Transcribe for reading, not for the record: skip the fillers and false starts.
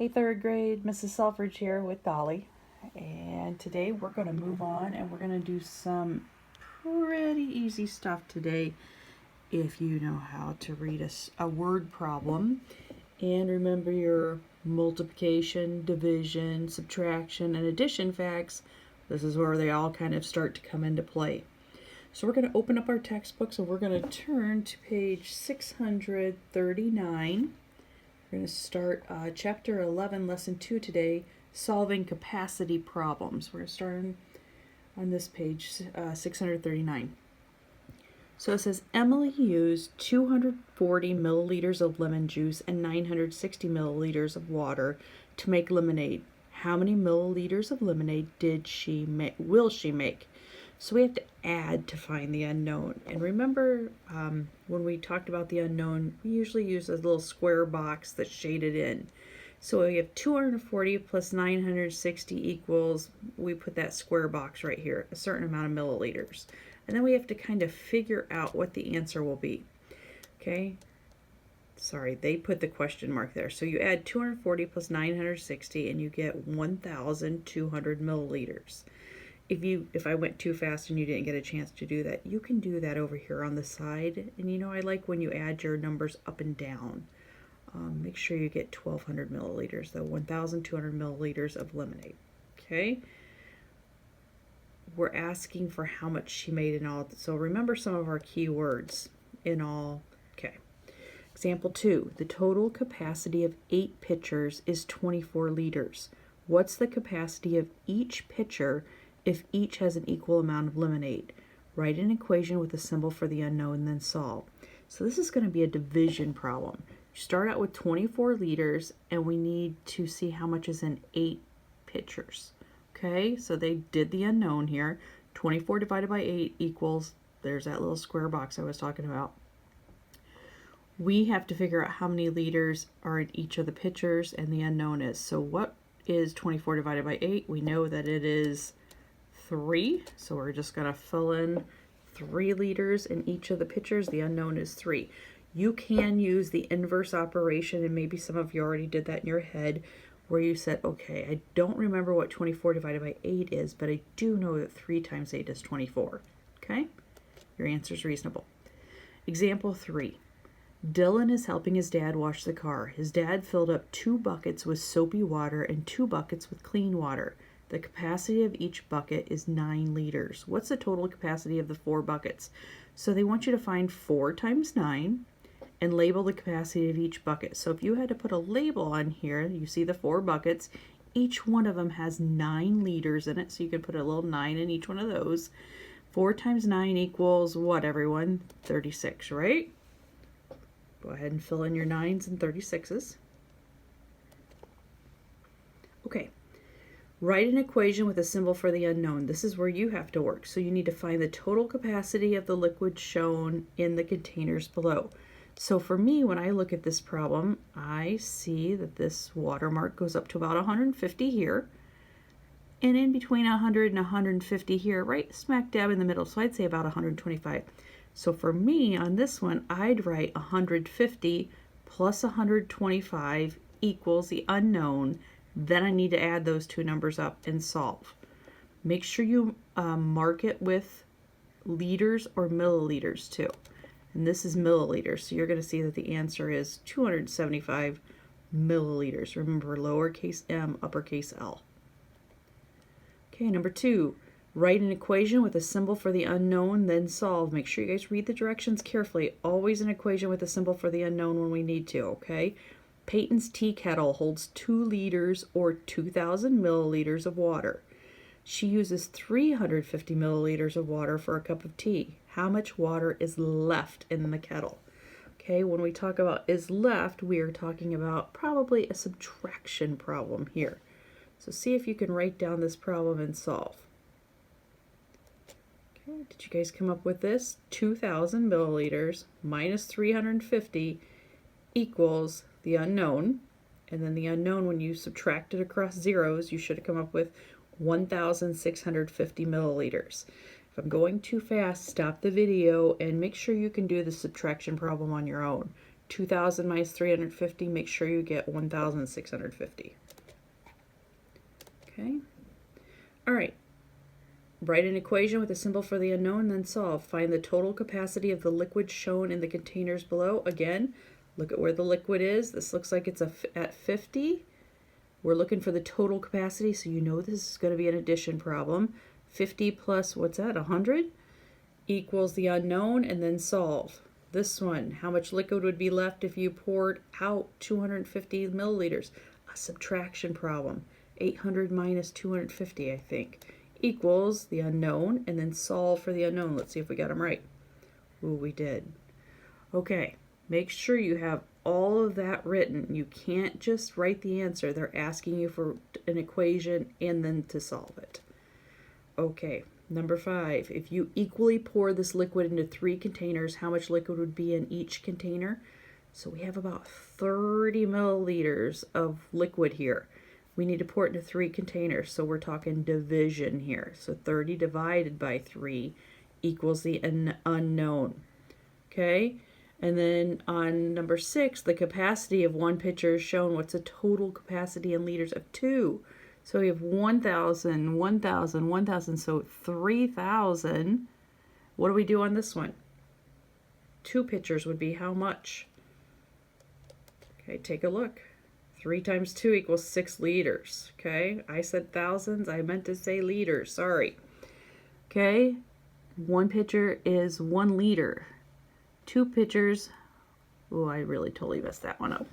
Hey third grade, Mrs. Selfridge here with Dolly, and today we're going to move on and we're going to do some pretty easy stuff today if you know how to read a word problem. And remember your multiplication, division, subtraction, and addition facts. This is where they all kind of start to come into play. So we're going to open up our textbooks and we're going to turn to page 639. We're going to start chapter 11, lesson 2 today, solving capacity problems. We're going to start on this page, 639. So it says, Emily used 240 milliliters of lemon juice and 960 milliliters of water to make lemonade. How many milliliters of lemonade will she make? So we have to add to find the unknown. And remember when we talked about the unknown, we usually use a little square box that's shaded in. So we have 240 plus 960 equals, we put that square box right here, a certain amount of milliliters. And then we have to kind of figure out what the answer will be. Okay? Sorry, they put the question mark there. So you add 240 plus 960 and you get 1,200 milliliters. If I went too fast and you didn't get a chance to do that, you can do that over here on the side. And you know, I like when you add your numbers up and down. Make sure you get 1,200 milliliters, though, 1,200 milliliters of lemonade. Okay? We're asking for how much she made in all. So remember some of our key words in all. Okay. Example 2. The total capacity of 8 pitchers is 24 liters. What's the capacity of each pitcher if each has an equal amount of lemonade? Write an equation with a symbol for the unknown, then solve. So this is going to be a division problem. You start out with 24 liters, and we need to see how much is in 8 pitchers. Okay, so they did the unknown here. 24 divided by 8 equals, there's that little square box I was talking about. We have to figure out how many liters are in each of the pitchers, and the unknown is. So what is 24 divided by 8? We know that it is 3, so we're just going to fill in 3 liters in each of the pitchers. The unknown is 3. You can use the inverse operation, and maybe some of you already did that in your head, where you said, okay, I don't remember what 24 divided by 8 is, but I do know that 3 times 8 is 24. Okay? Your answer is reasonable. Example 3. Dylan is helping his dad wash the car. His dad filled up 2 buckets with soapy water and 2 buckets with clean water. The capacity of each bucket is 9 liters. What's the total capacity of the 4 buckets? So they want you to find 4 times 9 and label the capacity of each bucket. So if you had to put a label on here, you see the 4 buckets. Each one of them has 9 liters in it, so you can put a little 9 in each one of those. 4 times 9 equals what, everyone? 36, right? Go ahead and fill in your 9s and 36s. Okay. Write an equation with a symbol for the unknown. This is where you have to work. So you need to find the total capacity of the liquid shown in the containers below. So for me, when I look at this problem, I see that this watermark goes up to about 150 here. And in between 100 and 150 here, right smack dab in the middle. So I'd say about 125. So for me, on this one, I'd write 150 plus 125 equals the unknown. Then I need to add those 2 numbers up and solve. Make sure you mark it with liters or milliliters too. And this is milliliters, so you're going to see that the answer is 275 milliliters. Remember, lowercase m, uppercase L. Okay, number 2. Write an equation with a symbol for the unknown, then solve. Make sure you guys read the directions carefully. Always an equation with a symbol for the unknown when we need to, okay? Peyton's tea kettle holds 2 liters or 2,000 milliliters of water. She uses 350 milliliters of water for a cup of tea. How much water is left in the kettle? Okay, when we talk about is left, we are talking about probably a subtraction problem here. So see if you can write down this problem and solve. Okay, did you guys come up with this? 2,000 milliliters minus 350 equals the unknown. And then the unknown, when you subtract it across zeros, you should have come up with 1,650 milliliters. If I'm going too fast, stop the video and make sure you can do the subtraction problem on your own. 2,000 minus 350, make sure you get 1,650. Okay. All right. Write an equation with a symbol for the unknown, then solve. Find the total capacity of the liquid shown in the containers below. Again, look at where the liquid is. This looks like it's at 50. We're looking for the total capacity, so you know this is going to be an addition problem. 50 plus, what's that, 100? Equals the unknown, and then solve. This one, how much liquid would be left if you poured out 250 milliliters? A subtraction problem. 800 minus 250, I think, equals the unknown, and then solve for the unknown. Let's see if we got them right. Ooh, we did. Okay, make sure you have all of that written. You can't just write the answer. They're asking you for an equation and then to solve it. Okay, number 5. If you equally pour this liquid into 3 containers, how much liquid would be in each container? So we have about 30 milliliters of liquid here. We need to pour it into 3 containers, so we're talking division here. So 30 divided by 3 equals the unknown. Okay, and then on number 6, the capacity of 1 pitcher is shown. What's the total capacity in liters of 2? So we have 1,000, 1,000, 1,000, so 3,000. What do we do on this one? 2 pitchers would be how much? Okay, take a look. 3 times 2 equals 6 liters. Okay, I said thousands. I meant to say liters. Sorry. Okay, 1 pitcher is 1 liter. 2 pitchers. Oh, I really totally messed that one up.